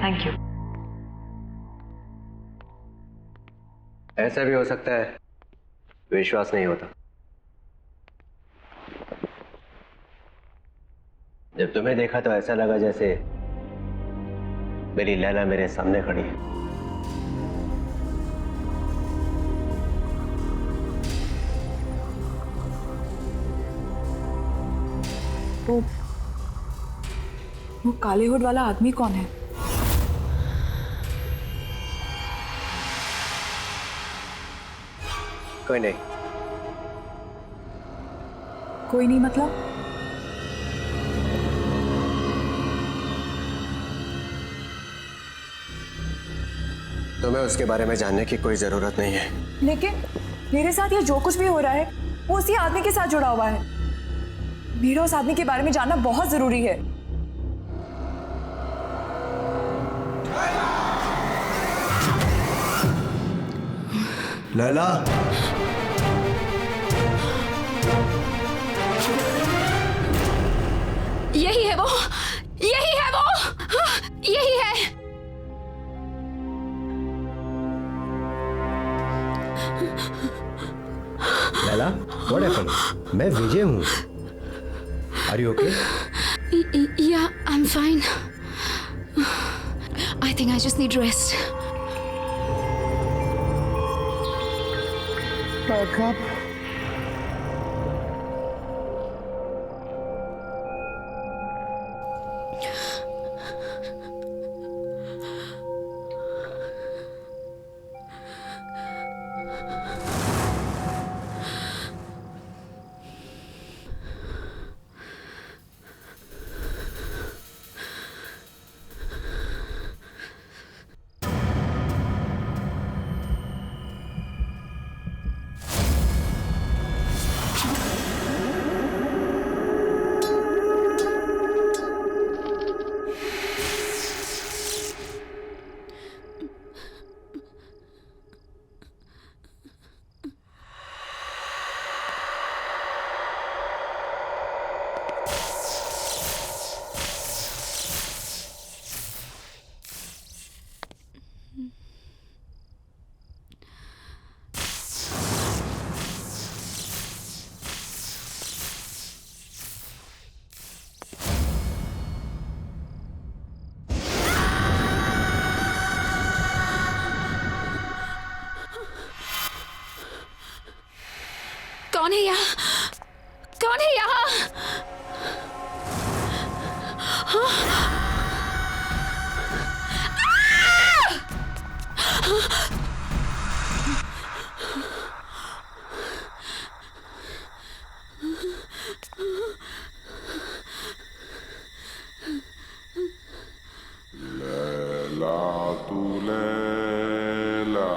Thank you. ऐसा भी हो सकता है विश्वास नहीं होता। जब तुम्हें देखा तो ऐसा लगा जैसे मेरी लैला मेरे सामने खड़ी है। वो काले हुड वाला आदमी कौन है? कोई नहीं। कोई नहीं मतलब? तुम्हें उसके बारे में जानने की कोई जरूरत नहीं है। लेकिन मेरे साथ ये जो कुछ भी हो रहा है वो उसी आदमी के साथ जुड़ा हुआ है। मेरा उस आदमी के बारे में जानना बहुत जरूरी है। लैला, यही है वो, यही है वो, यही है। Laila, what happened? मैं विजय हूँ। Are you okay? Yeah, I'm fine. I think I just need rest. back up. कौन है यहाँ? कौन है यहाँ? लैला तू लैला,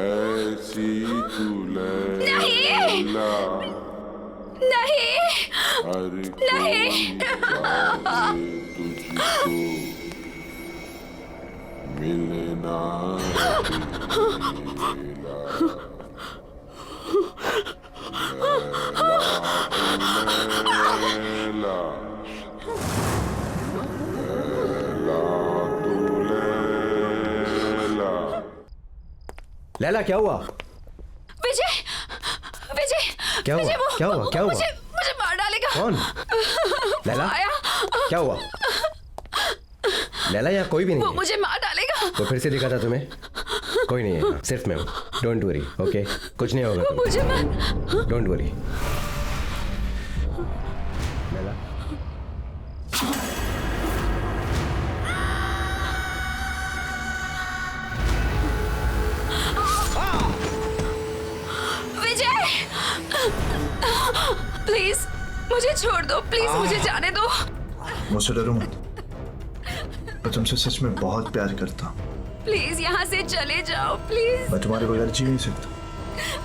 ऐसी तू लैला, नहीं, हर नहीं। कोई चाहे तुझको मिलना तेरा। लैला तू लैला। लैला, क्या हुआ? विजय, विजय, क्या हुआ? विजय, क्या हुआ? क्या हुआ? मुझे मार डालेगा। कौन? लैला, आया, क्या हुआ? लैला, यहाँ कोई भी नहीं वो है। मुझे मार डालेगा। तो फिर से दिखा था तुम्हें? कोई नहीं है, सिर्फ मैं हूँ। Don't worry, okay? कुछ नहीं होगा तुम्हें। मुझे मार। Don't worry. Laila, Vijay, please मुझे छोड़ दो, प्लीज मुझे जाने दो। मुझसे डरो मत, मैं तुमसे सच में बहुत प्यार करता हूँ। प्लीज यहाँ से चले जाओ, प्लीज। मैं तुम्हारे बगैर जी नहीं सकता।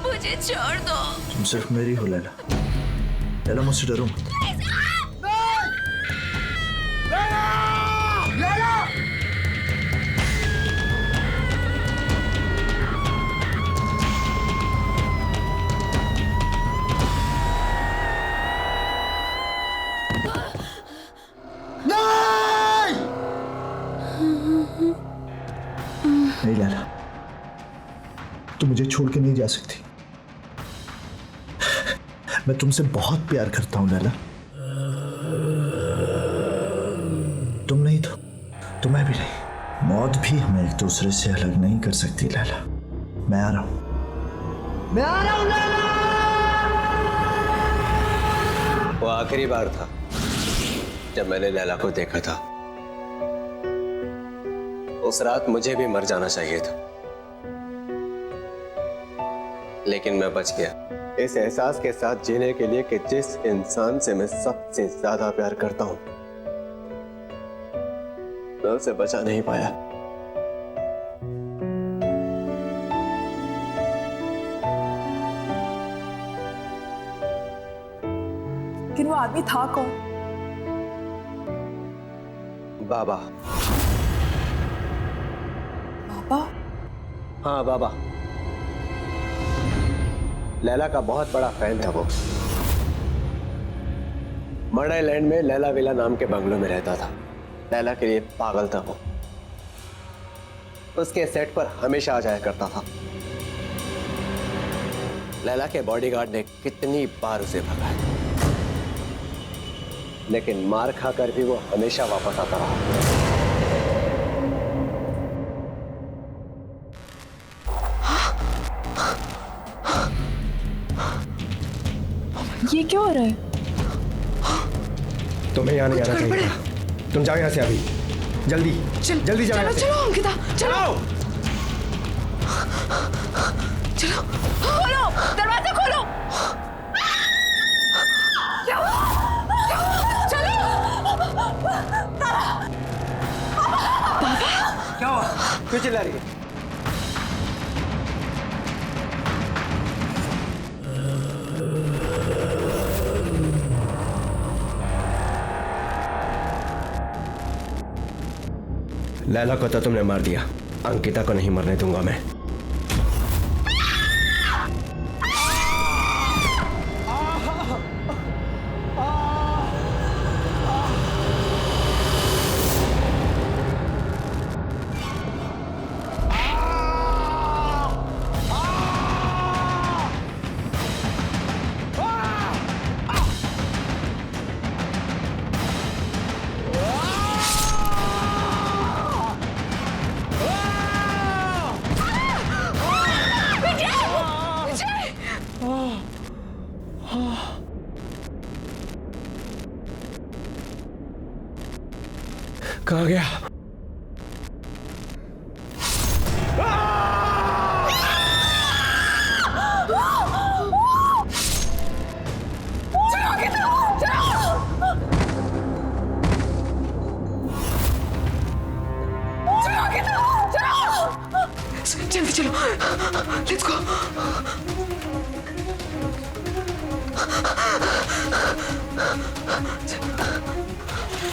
मुझे छोड़ दो। तुम सिर्फ मेरी हो लैला। लैला, मुझसे डरो मत। नहीं! नहीं लैला, तू मुझे छोड़ के नहीं जा सकती। मैं तुमसे बहुत प्यार करता हूं लैला। तुम नहीं तो मैं भी नहीं। मौत भी हमें एक दूसरे से अलग नहीं कर सकती लैला। मैं आ रहा हूं लैला। वो आखिरी बार था जब मैंने लैला को देखा था। उस रात मुझे भी मर जाना चाहिए था, लेकिन मैं बच गया इस एहसास के साथ जीने के लिए कि जिस इंसान से मैं सबसे ज्यादा प्यार करता हूं, मैं उसे बचा नहीं पाया। लेकिन वो आदमी था कौन? बाबा। बाबा? हाँ बाबा। लैला का बहुत बड़ा फैन था वो। मर्ड आइलैंड में लैला विला नाम के बंगलों में रहता था। लैला के लिए पागल था वो। उसके सेट पर हमेशा आ जाया करता था। लैला के बॉडीगार्ड ने कितनी बार उसे भगाया, लेकिन मार खाकर भी वो हमेशा वापस आता रहा। ये क्या हो रहा है? तुम्हें यहाँ नहीं आना चाहिए। तुम जाओ यहाँ से अभी, जल्दी जल्दी जाओ। चलो अंकिता, चलो चलो, खोलो दरवाजा, खोलो। चलो। क्या हुआ? क्यों चिल्ला रही है? लैला को तो तुमने मार दिया, अंकिता को नहीं मरने दूंगा मैं। कहाँ गया? जल्दी चलो, लेट्स गो।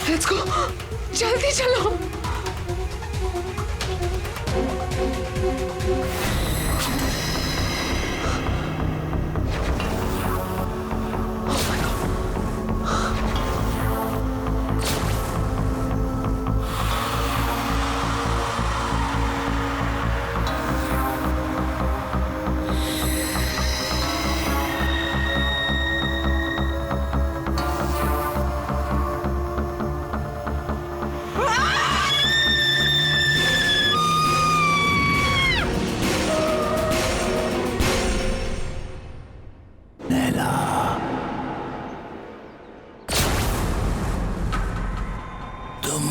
लेट्स गो, जल्दी चलो।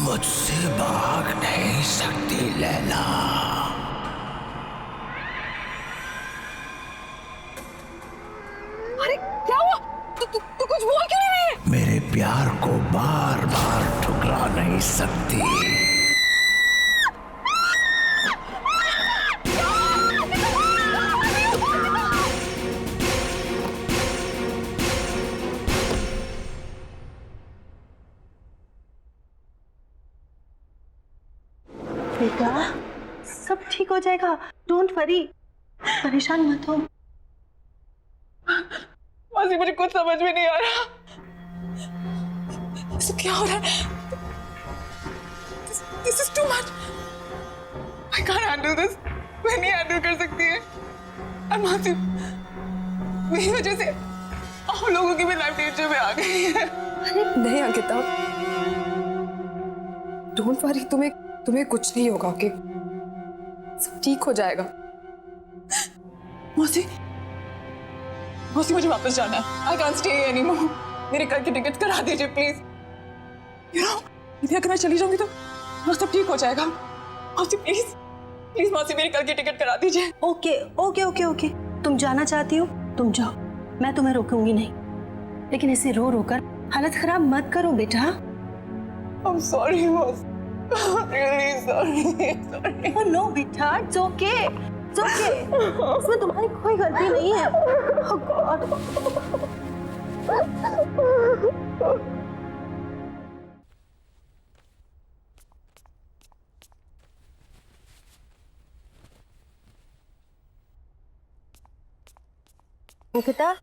मुझसे भाग नहीं सकती लैला। अरे क्या हुआ? तू कुछ बोल क्यों नहीं रही है? मेरे प्यार को बार बार ठुकरा नहीं सकती। बेटा सब ठीक हो जाएगा, डोंट वरी, परेशान मत हो। मासी मुझे कुछ समझ में नहीं आ रहा। क्या हो रहा है? This is too much. I can't handle this. मैं नहीं हैंडल कर सकती है। और मासी, मेरी वजह से आप लोगों की भी लाइफ डेंजर में आ गई है। नहीं अंकिता, डोंट वरी, तुम्हें कुछ नहीं होगा, ओके? सब ठीक हो जाएगा। मौसी, मुझे वापस जाना है। I can't stay anymore. मेरे कल की टिकट करा दीजिए प्लीज। You know, यदि अगर मैं चली जाऊंगी तो सब ठीक हो जाएगा। मौसी प्लीज मौसी, मेरी कल की टिकट करा दीजिए। ओके। तुम जाना चाहती हो, तुम जाओ, मैं तुम्हें रोकूंगी नहीं, लेकिन ऐसे रो रो कर हालत खराब मत करो बेटा। I'm sorry मौसी, really sorry। Oh no बेटा, it's okay। इसमें तुम्हारी कोई गलती नहीं है। Oh God। अंकिता,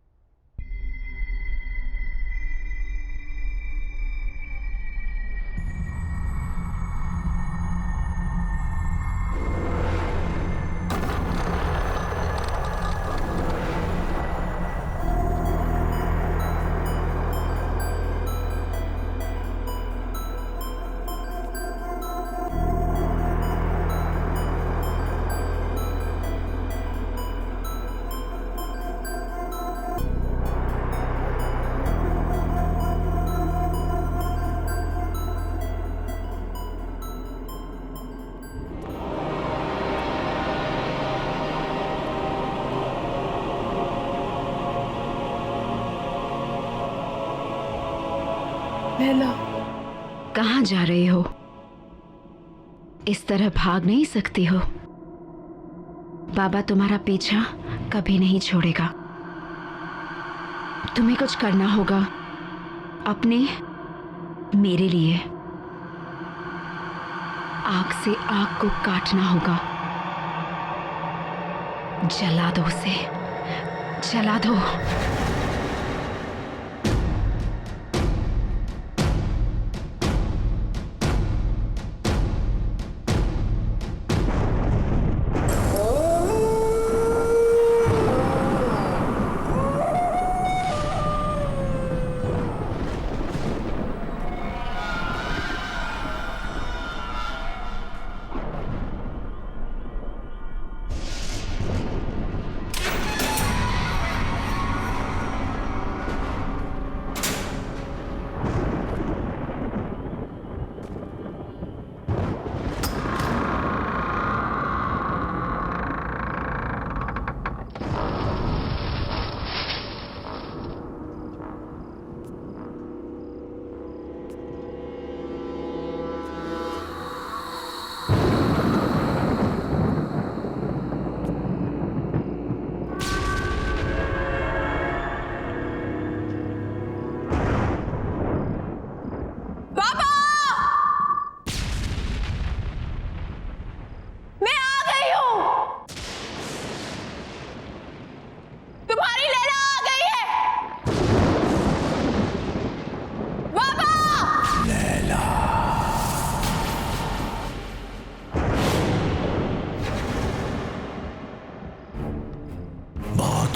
लैला, कहाँ जा रही हो? इस तरह भाग नहीं सकती हो। बाबा तुम्हारा पीछा कभी नहीं छोड़ेगा। तुम्हें कुछ करना होगा अपने, मेरे लिए। आग से आग को काटना होगा। जला दो उसे, जला दो।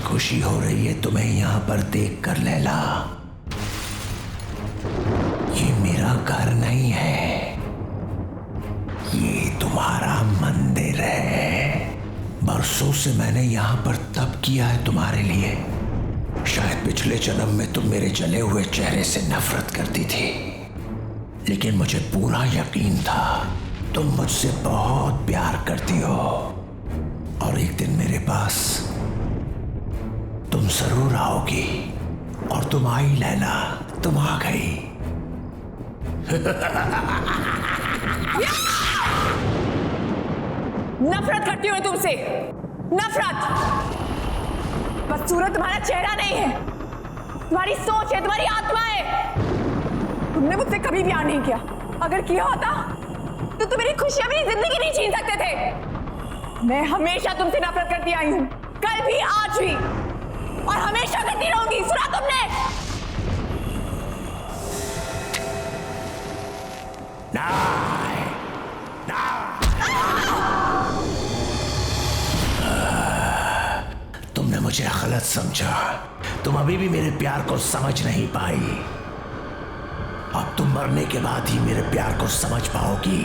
खुशी हो रही है तुम्हें यहाँ पर देखकर लैला। ये मेरा घर नहीं है, ये तुम्हारा मंदिर है। बरसों से मैंने यहाँ पर तप किया है तुम्हारे लिए। शायद पिछले जन्म में तुम मेरे जले हुए चेहरे से नफरत करती थी, लेकिन मुझे पूरा यकीन था तुम मुझसे बहुत प्यार करती हो और एक दिन मेरे पास तुम जरूर आओगी। और तुम आई लैला, तुम आ गई। नफरत करती हूँ तुमसे, नफरत। बदसूरत तुम्हारा चेहरा नहीं है, तुम्हारी सोच है, तुम्हारी आत्मा है। तुमने मुझसे कभी प्यार नहीं किया। अगर किया होता तो तुम मेरी खुशियां, मेरी जिंदगी नहीं छीन सकते थे। मैं हमेशा तुमसे नफरत करती आई हूं, कल भी, आज भी, और हमेशा करती रहूंगी। सुना तुमने? नहीं, नहीं। गलत समझा। तुम अभी भी मेरे प्यार को समझ नहीं पाई। अब तुम मरने के बाद ही मेरे प्यार को समझ पाओगी।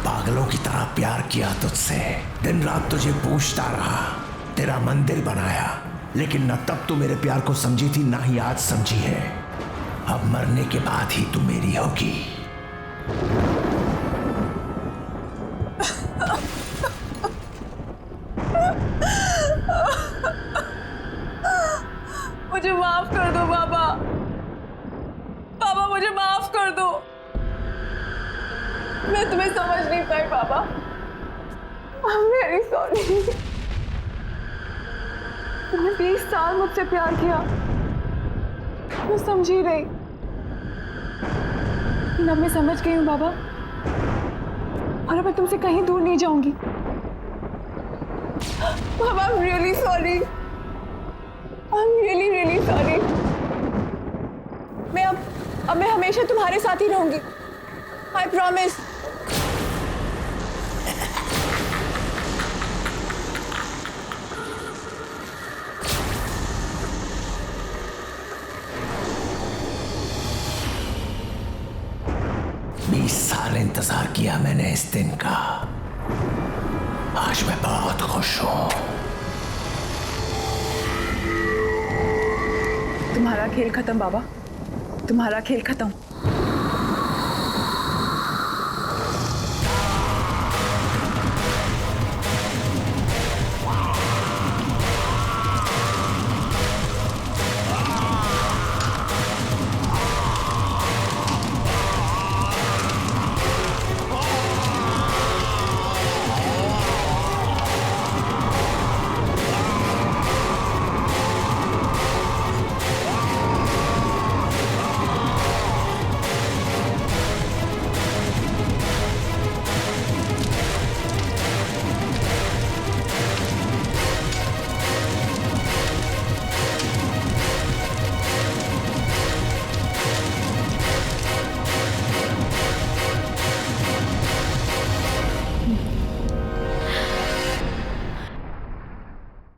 पागलों की तरह प्यार किया तुझसे, दिन रात तुझे पूछता रहा, तेरा मंदिर बनाया, लेकिन न तब तू मेरे प्यार को समझी थी, ना ही आज समझी है। अब मरने के बाद ही तू मेरी होगी। मुझे माफ कर दो बाबा। बाबा मुझे माफ कर दो। मैं तुम्हें समझ नहीं पाई बाबा। I'm very sorry। तुमने 20 साल मुझसे प्यार किया, मैं समझी रही, लेकिन अब मैं समझ गई हूँ बाबा, और अब मैं तुमसे कहीं दूर नहीं जाऊंगी। बाबा I'm really sorry। I'm really really sorry। मैं अब मैं हमेशा तुम्हारे साथ ही रहूंगी। I promise। साल इंतजार किया मैंने इस दिन का। आज मैं बहुत खुश हूं। तुम्हारा खेल खत्म बाबा, तुम्हारा खेल खत्म।